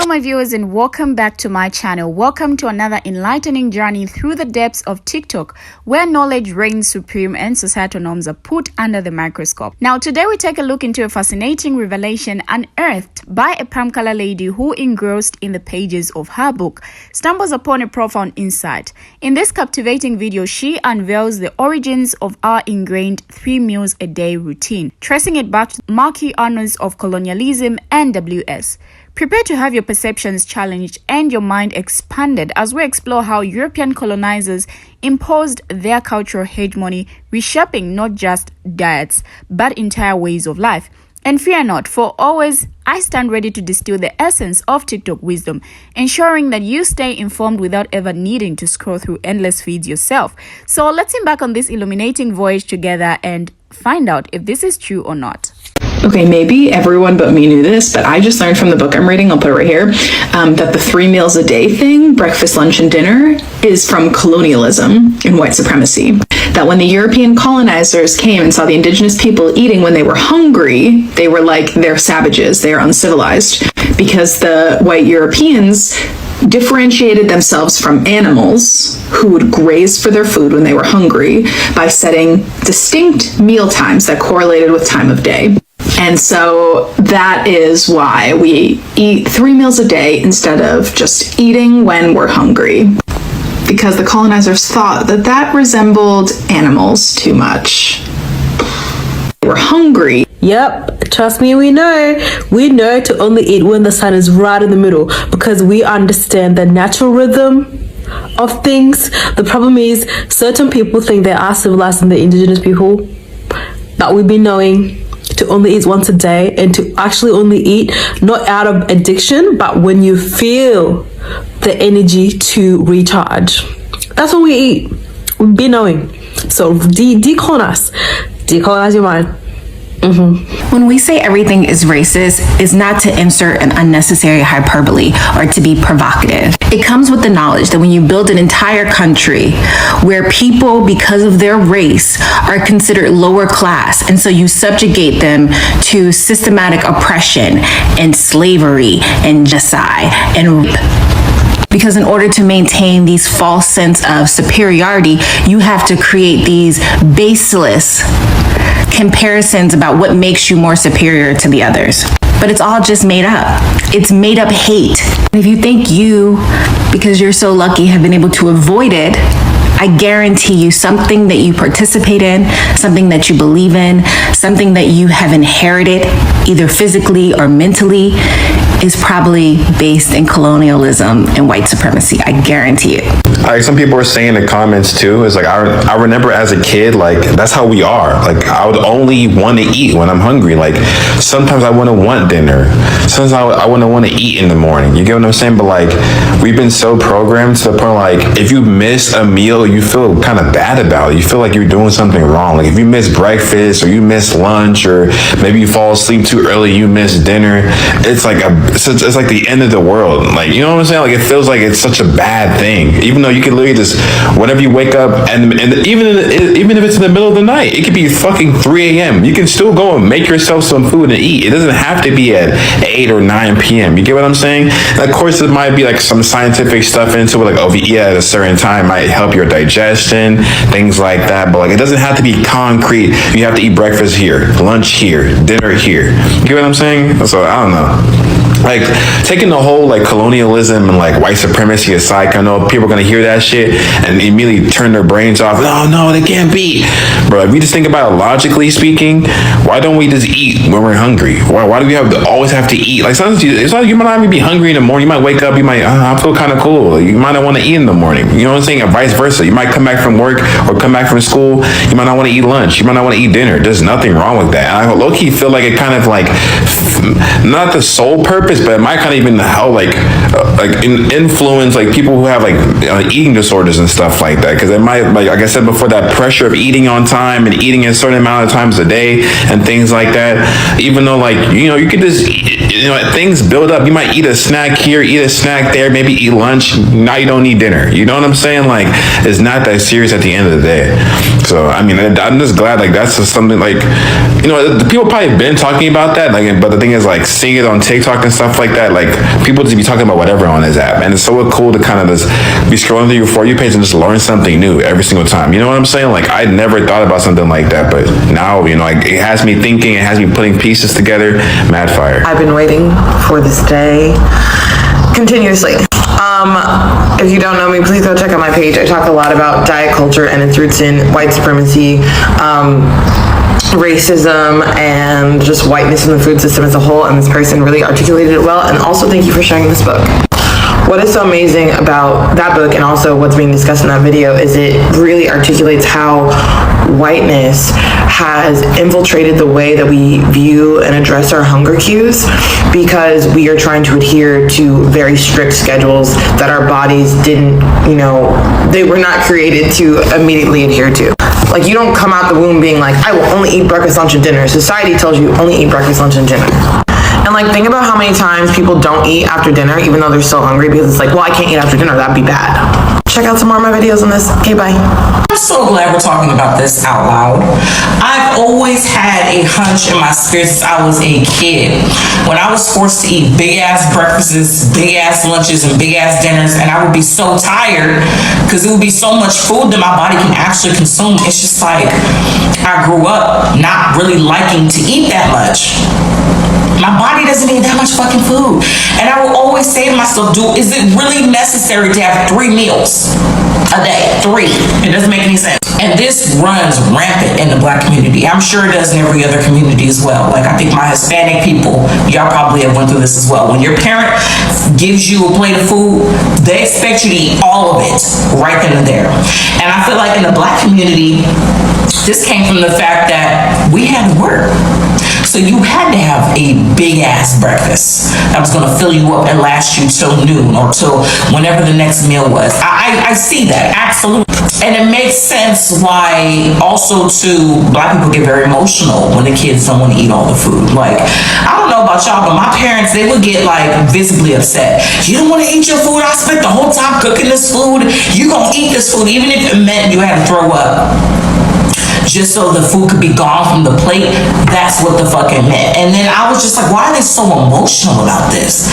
my viewers, and welcome back to my channel. Welcome to another enlightening journey through the depths of TikTok, where knowledge reigns supreme and societal norms are put under the microscope. Now today we take a look into a fascinating revelation unearthed by a palm color lady who, engrossed in the pages of her book, stumbles upon a profound insight. In this captivating video, she unveils the origins of our ingrained 3 meals a day routine, tracing it back to the marquee honors of colonialism and WS. Prepare to have your perceptions challenged and your mind expanded as we explore how European colonizers imposed their cultural hegemony, reshaping not just diets, but entire ways of life. And fear not, for always, I stand ready to distill the essence of TikTok wisdom, ensuring that you stay informed without ever needing to scroll through endless feeds yourself. So let's embark on this illuminating voyage together and find out if this is true or not. Okay, maybe everyone but me knew this, but I just learned from the book I'm reading, I'll put it right here, that the 3 meals a day thing, breakfast, lunch, and dinner, is from colonialism and white supremacy. That when the European colonizers came and saw the indigenous people eating when they were hungry, they were like, they're savages, they're uncivilized, because the white Europeans differentiated themselves from animals who would graze for their food when they were hungry by setting distinct meal times that correlated with time of day. And so that is why we eat 3 meals a day instead of just eating when we're hungry. Because the colonizers thought that that resembled animals too much. They were hungry. Yep, trust me, we know to only eat when the sun is right in the middle, because we understand the natural rhythm of things. The problem is certain people think they are civilized than the indigenous people, but we've been knowing to only eat once a day and to actually only eat not out of addiction, but when you feel the energy to recharge. That's when we eat. We've been knowing. So decolonize your mind. When we say everything is racist, it's not to insert an unnecessary hyperbole or to be provocative. It comes with the knowledge that when you build an entire country where people, because of their race, are considered lower class, and so you subjugate them to systematic oppression and slavery and genocide and rape. Because in order to maintain these false sense of superiority, you have to create these baseless comparisons about what makes you more superior to the others. But it's all just made up. It's made up hate. If you think you, because you're so lucky, have been able to avoid it, I guarantee you something that you participate in, something that you believe in, something that you have inherited, either physically or mentally, is probably based in colonialism and white supremacy. I guarantee it. Like some people are saying in the comments too, is like, I remember as a kid, like that's how we are. Like I would only want to eat when I'm hungry. Like sometimes I wouldn't want dinner. Sometimes I wouldn't want to eat in the morning. You get what I'm saying? But like we've been so programmed to the point like if you miss a meal, you feel kind of bad about it. You feel like you're doing something wrong. Like if you miss breakfast or you miss lunch or maybe you fall asleep too early, you miss dinner. It's like it's like the end of the world. Like, you know what I'm saying? Like it feels like it's such a bad thing, even though you can literally just whenever you wake up and even if it's in the middle of the night, it could be fucking 3 a.m. You can still go and make yourself some food and eat. It doesn't have to be at 8 or 9 p.m. You get what I'm saying? And of course, there might be like some scientific stuff into it, like if you eat at a certain time might help your digestion, things like that. But like it doesn't have to be concrete. You have to eat breakfast here, lunch here, dinner here. You get what I'm saying? So I don't know. Like taking the whole like colonialism and like white supremacy aside, I know people are gonna hear that shit and immediately turn their brains off. No, they can't be. Bro, if you just think about it logically speaking, why don't we just eat when we're hungry? Why do we always have to eat? Like sometimes you might not even be hungry in the morning. You might wake up, you might I feel kind of cool. You might not want to eat in the morning. You know what I'm saying? And vice versa. You might come back from work or come back from school. You might not want to eat lunch. You might not want to eat dinner. There's nothing wrong with that. And I low-key feel like it kind of like not the sole purpose, but it might kind of even help like influence like people who have like eating disorders and stuff like that, because it might, like I said before, that pressure of eating on time and eating a certain amount of times a day and things like that. Even though like you could just things build up. You might eat a snack here, eat a snack there, maybe eat lunch. Now you don't need dinner. You know what I'm saying? Like it's not that serious at the end of the day. So I mean, I'm just glad like that's just something like the people probably been talking about that. Like, but the thing is like seeing it on TikTok and stuff stuff like that. Like, people just be talking about whatever on this app, and it's so cool to kind of just be scrolling through your For You page and just learn something new every single time. You know what I'm saying? Like, I never thought about something like that, but now, you know, like, it has me thinking, it has me putting pieces together. Mad fire. I've been waiting for this day continuously. If you don't know me, please go check out my page. I talk a lot about diet culture and its roots in white supremacy, racism, and just whiteness in the food system as a whole, and this person really articulated it well. And also, thank you for sharing this book. What is so amazing about that book, and also what's being discussed in that video, is it really articulates how whiteness has infiltrated the way that we view and address our hunger cues, because we are trying to adhere to very strict schedules that our bodies didn't, you know, they were not created to immediately adhere to. Like, you don't come out the womb being like, I will only eat breakfast, lunch, and dinner. Society tells you only eat breakfast, lunch, and dinner. And like, think about how many times people don't eat after dinner, even though they're still hungry, because it's like, well, I can't eat after dinner, that'd be bad. Check out some more of my videos on this. Okay, bye. I'm so glad we're talking about this out loud. I've always had a hunch in my spirit since I was a kid. When I was forced to eat big ass breakfasts, big ass lunches, and big ass dinners, and I would be so tired because it would be so much food that my body can actually consume. It's just like, I grew up not really liking to eat that much. My body doesn't need that much fucking food. And I will always say to myself, dude, is it really necessary to have 3 meals a day? 3. It doesn't make any sense. And this runs rampant in the Black community. I'm sure it does in every other community as well. Like, I think my Hispanic people, y'all probably have went through this as well. When your parent gives you a plate of food, they expect you to eat all of it right then and there. And I feel like in the Black community, this came from the fact that we had to work. So you had to have a big ass breakfast that was gonna fill you up and last you till noon or till whenever the next meal was. I see that, absolutely. And it makes sense why also too, Black people get very emotional when the kids don't want to eat all the food. Like, I don't know about y'all, but my parents, they would get like visibly upset. You don't want to eat your food? I spent the whole time cooking this food. You gonna eat this food, even if it meant you had to throw up. Just so the food could be gone from the plate. That's what the fuck it meant. And then I was just like, why are they so emotional about this?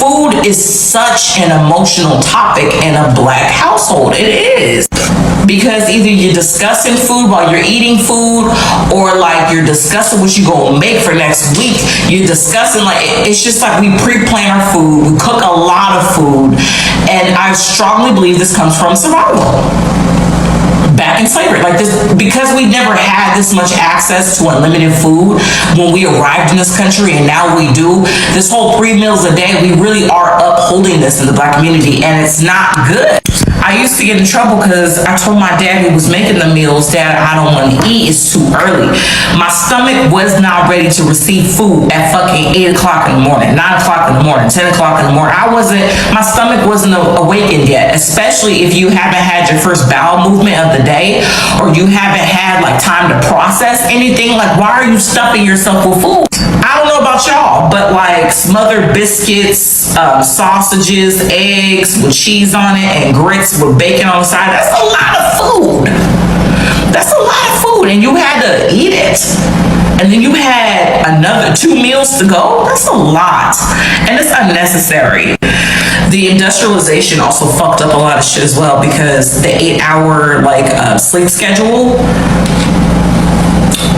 Food is such an emotional topic in a Black household. It is. Because either you're discussing food while you're eating food, or like you're discussing what you're gonna make for next week. You're discussing, like, it's just like we pre-plan our food, we cook a lot of food, and I strongly believe this comes from survival. Back in slavery, like this, because we never had this much access to unlimited food when we arrived in this country, and now we do. This whole 3 meals a day, we really are upholding this in the Black community, and it's not good. I used to get in trouble because I told my dad who was making the meals, Dad, I don't want to eat, it's too early. My stomach was not ready to receive food at fucking 8 o'clock in the morning, 9 o'clock in the morning, 10 o'clock in the morning. My stomach wasn't awakened yet, especially if you haven't had your first bowel movement of the day, or you haven't had like time to process anything. Like, why are you stuffing yourself with food? I don't know about y'all, but like smothered biscuits, sausages, eggs with cheese on it, and grits with bacon on the side, that's a lot of food. That's a lot of food, and you had to eat it. And then you had another 2 meals to go. That's a lot, and it's unnecessary. The industrialization also fucked up a lot of shit as well, because the 8-hour sleep schedule.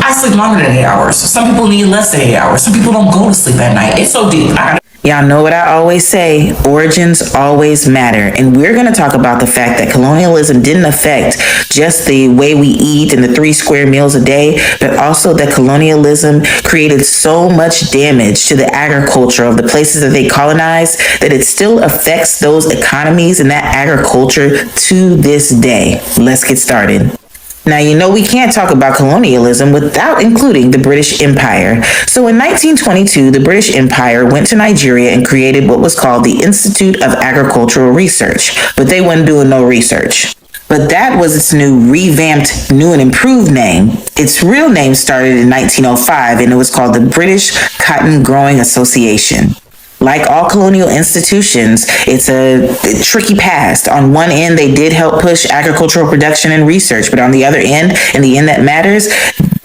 I sleep longer than 8 hours. Some people need less than 8 hours. Some people don't go to sleep at night. It's so deep. Y'all know what I always say, origins always matter. And we're going to talk about the fact that colonialism didn't affect just the way we eat and the 3 square meals a day, but also that colonialism created so much damage to the agriculture of the places that they colonized that it still affects those economies and that agriculture to this day. Let's get started. Now, you know we can't talk about colonialism without including the British Empire. So in 1922, the British Empire went to Nigeria and created what was called the Institute of Agricultural Research, but they weren't doing no research. But that was its revamped, new and improved name. Its real name started in 1905, and it was called the British Cotton Growing Association. Like all colonial institutions, it's a tricky past. On one end, they did help push agricultural production and research, but on the other end, in the end that matters,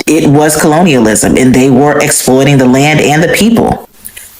it was colonialism, and they were exploiting the land and the people.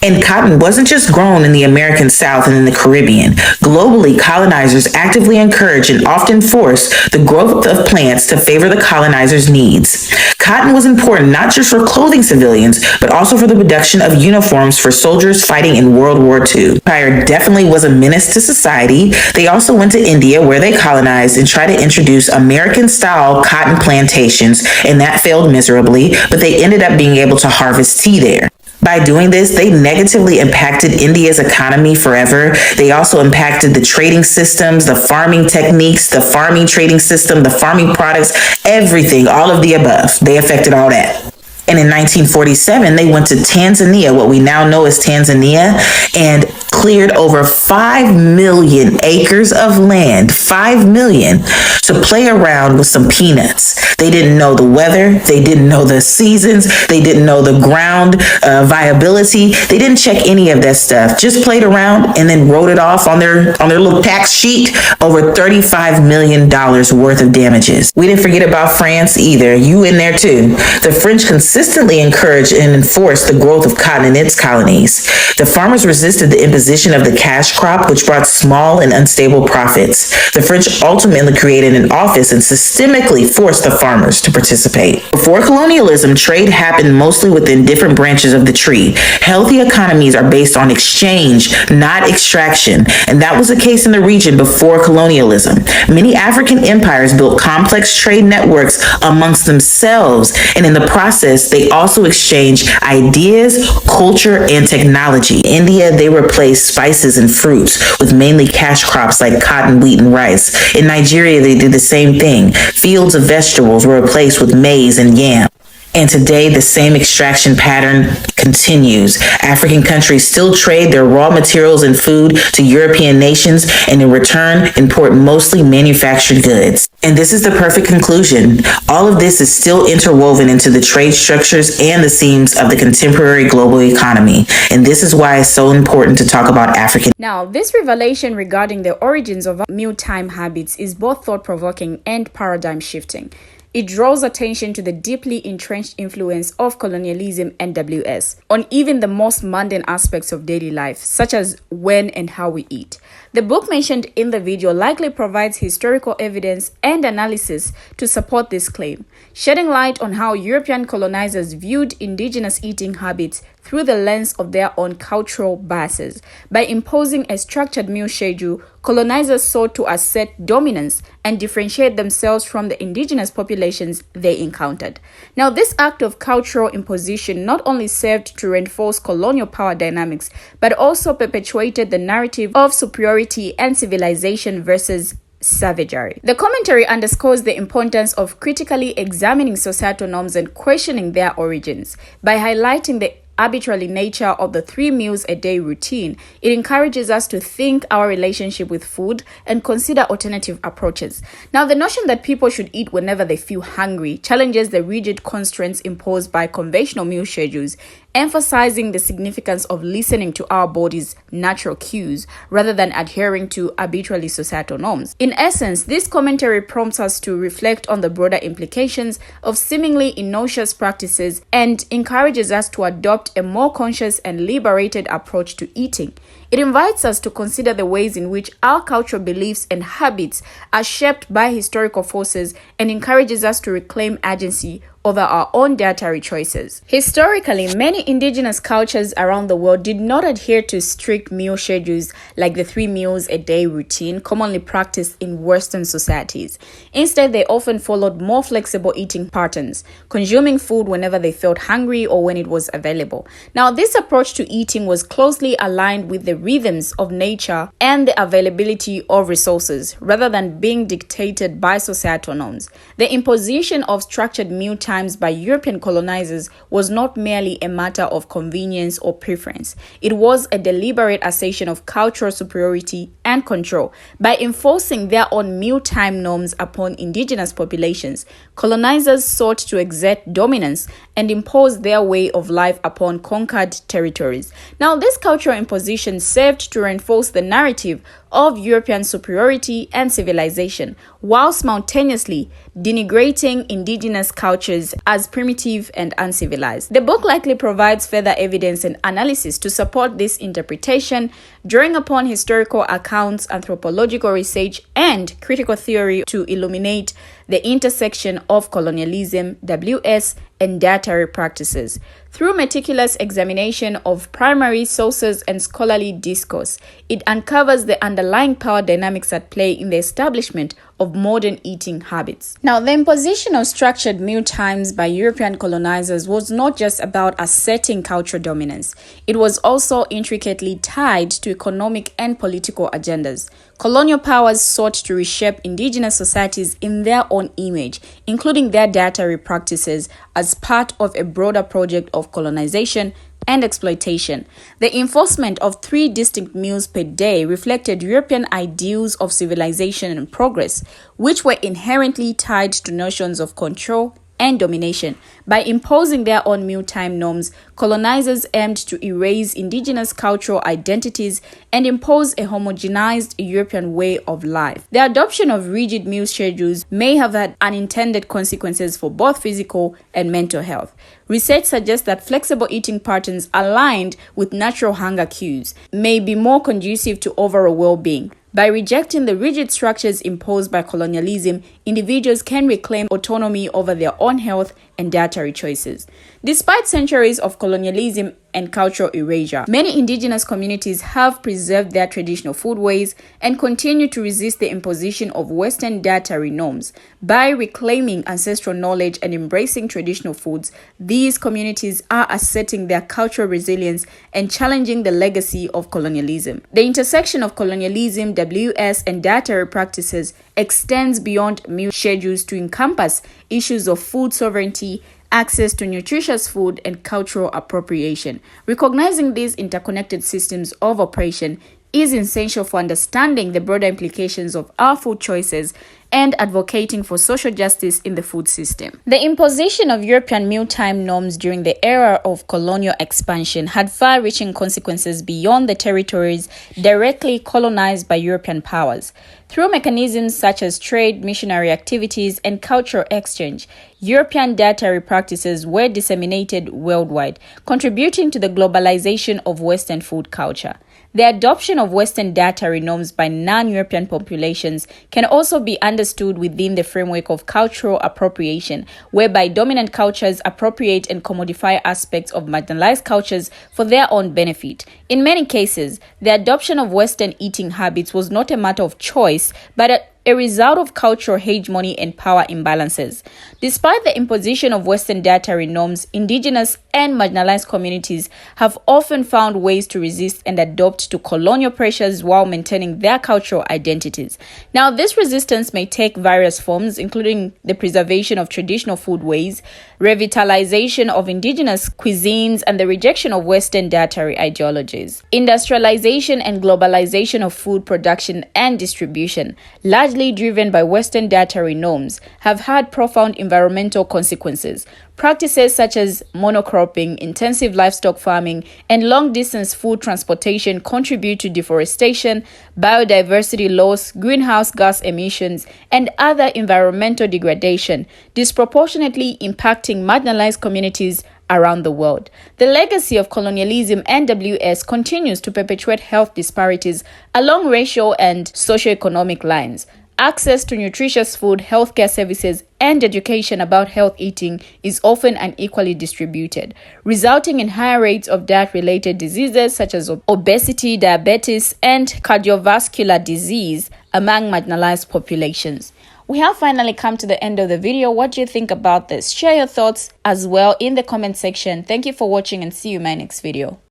And cotton wasn't just grown in the American South and in the Caribbean. Globally, colonizers actively encouraged and often forced the growth of plants to favor the colonizers' needs. Cotton was important not just for clothing civilians, but also for the production of uniforms for soldiers fighting in World War II. Empire definitely was a menace to society. They also went to India, where they colonized and tried to introduce American-style cotton plantations, and that failed miserably, but they ended up being able to harvest tea there. By doing this, they negatively impacted India's economy forever. They also impacted the trading systems, the farming techniques, the farming trading system, the farming products, everything, all of the above. They affected all that. And in 1947, they went to Tanzania, what we now know as Tanzania, and cleared over 5 million acres of land, 5 million, to play around with some peanuts. They didn't know the weather. They didn't know the seasons. They didn't know the ground viability. They didn't check any of that stuff. Just played around and then wrote it off on their little tax sheet, over $35 million worth of damages. We didn't forget about France either. You in there too. The French consistently encouraged and enforced the growth of cotton in its colonies. The farmers resisted the imposition of the cash crop, which brought small and unstable profits. The French ultimately created an office and systemically forced the farmers to participate. Before colonialism, trade happened mostly within different branches of the tree. Healthy economies are based on exchange, not extraction, and that was the case in the region before colonialism. Many African empires built complex trade networks amongst themselves, and in the process, they also exchanged ideas, culture, and technology. In India, they replaced spices and fruits with mainly cash crops like cotton, wheat, and rice. In Nigeria, they did the same thing. Fields of vegetables were replaced with maize and yam. And today, the same extraction pattern continues. African countries still trade their raw materials and food to European nations, and in return, import mostly manufactured goods. And this is the perfect conclusion. All of this is still interwoven into the trade structures and the seams of the contemporary global economy. And this is why it's so important to talk about African. Now, this revelation regarding the origins of mealtime habits is both thought-provoking and paradigm-shifting. It draws attention to the deeply entrenched influence of colonialism and WS on even the most mundane aspects of daily life, such as when and how we eat. The book mentioned in the video likely provides historical evidence and analysis to support this claim, shedding light on how European colonizers viewed indigenous eating habits through the lens of their own cultural biases. By imposing a structured meal schedule, colonizers sought to assert dominance and differentiate themselves from the indigenous populations they encountered. Now, this act of cultural imposition not only served to reinforce colonial power dynamics, but also perpetuated the narrative of superiority and civilization versus savagery. The commentary underscores the importance of critically examining societal norms and questioning their origins. By highlighting the arbitrary nature of the 3 meals a day routine, it encourages us to think our relationship with food and consider alternative approaches. Now, the notion that people should eat whenever they feel hungry challenges the rigid constraints imposed by conventional meal schedules, emphasizing the significance of listening to our body's natural cues rather than adhering to arbitrary societal norms. In essence, this commentary prompts us to reflect on the broader implications of seemingly innocuous practices and encourages us to adopt a more conscious and liberated approach to eating. It invites us to consider the ways in which our cultural beliefs and habits are shaped by historical forces and encourages us to reclaim agency over our own dietary choices. Historically, many indigenous cultures around the world did not adhere to strict meal schedules like the 3 meals a day routine commonly practiced in Western societies. Instead, they often followed more flexible eating patterns, consuming food whenever they felt hungry or when it was available. Now, this approach to eating was closely aligned with the rhythms of nature and the availability of resources, rather than being dictated by societal norms. The imposition of structured meal times by European colonizers was not merely a matter of convenience or preference. It was a deliberate assertion of cultural superiority and control. By enforcing their own mealtime norms upon indigenous populations, colonizers sought to exert dominance and impose their way of life upon conquered territories. Now, this cultural imposition served to reinforce the narrative of European superiority and civilization, while simultaneously denigrating indigenous cultures as primitive and uncivilized. The book likely provides further evidence and analysis to support this interpretation, drawing upon historical accounts, anthropological research, and critical theory to illuminate the intersection of colonialism, WS, and dietary practices. Through meticulous examination of primary sources and scholarly discourse, it uncovers the underlying power dynamics at play in the establishment of modern eating habits. Now, the imposition of structured meal times by European colonizers was not just about asserting cultural dominance. It was also intricately tied to economic and political agendas. Colonial powers sought to reshape indigenous societies in their own image, including their dietary practices, as part of a broader project of colonization and exploitation. The enforcement of 3 distinct meals per day reflected European ideals of civilization and progress, which were inherently tied to notions of control and domination. By imposing their own mealtime norms, colonizers aimed to erase indigenous cultural identities and impose a homogenized European way of life. The adoption of rigid meal schedules may have had unintended consequences for both physical and mental health. Research suggests that flexible eating patterns aligned with natural hunger cues may be more conducive to overall well-being. By rejecting the rigid structures imposed by colonialism, individuals can reclaim autonomy over their own health and dietary choices. Despite centuries of colonialism and cultural erasure, many indigenous communities have preserved their traditional foodways and continue to resist the imposition of Western dietary norms. By reclaiming ancestral knowledge and embracing traditional foods, these communities are asserting their cultural resilience and challenging the legacy of colonialism. The intersection of colonialism, WS, and dietary practices extends beyond meal schedules to encompass issues of food sovereignty, access to nutritious food, and cultural appropriation. Recognizing these interconnected systems of operation is essential for understanding the broader implications of our food choices and advocating for social justice in the food system. The imposition of European mealtime norms during the era of colonial expansion had far-reaching consequences beyond the territories directly colonized by European powers. Through mechanisms such as trade, missionary activities, and cultural exchange, European dietary practices were disseminated worldwide, contributing to the globalization of Western food culture. The adoption of Western dietary norms by non-European populations can also be understood within the framework of cultural appropriation, whereby dominant cultures appropriate and commodify aspects of marginalized cultures for their own benefit. In many cases, the adoption of Western eating habits was not a matter of choice, but a result of cultural hegemony and power imbalances. Despite the imposition of Western dietary norms, indigenous and marginalized communities have often found ways to resist and adapt to colonial pressures while maintaining their cultural identities. Now, this resistance may take various forms, including the preservation of traditional foodways, revitalization of indigenous cuisines, and the rejection of Western dietary ideologies. Industrialization and globalization of food production and distribution, largely driven by Western dietary norms, have had profound environmental consequences. Practices such as monocropping, intensive livestock farming, and long-distance food transportation contribute to deforestation, biodiversity loss, greenhouse gas emissions, and other environmental degradation, disproportionately impacting marginalized communities around the world. The legacy of colonialism and WS continues to perpetuate health disparities along racial and socioeconomic lines. Access to nutritious food, healthcare services, and education about health eating is often unequally distributed, resulting in higher rates of diet-related diseases such as obesity, diabetes, and cardiovascular disease among marginalized populations. We have finally come to the end of the video. What do you think about this? Share your thoughts as well in the comment section. Thank you for watching and see you in my next video.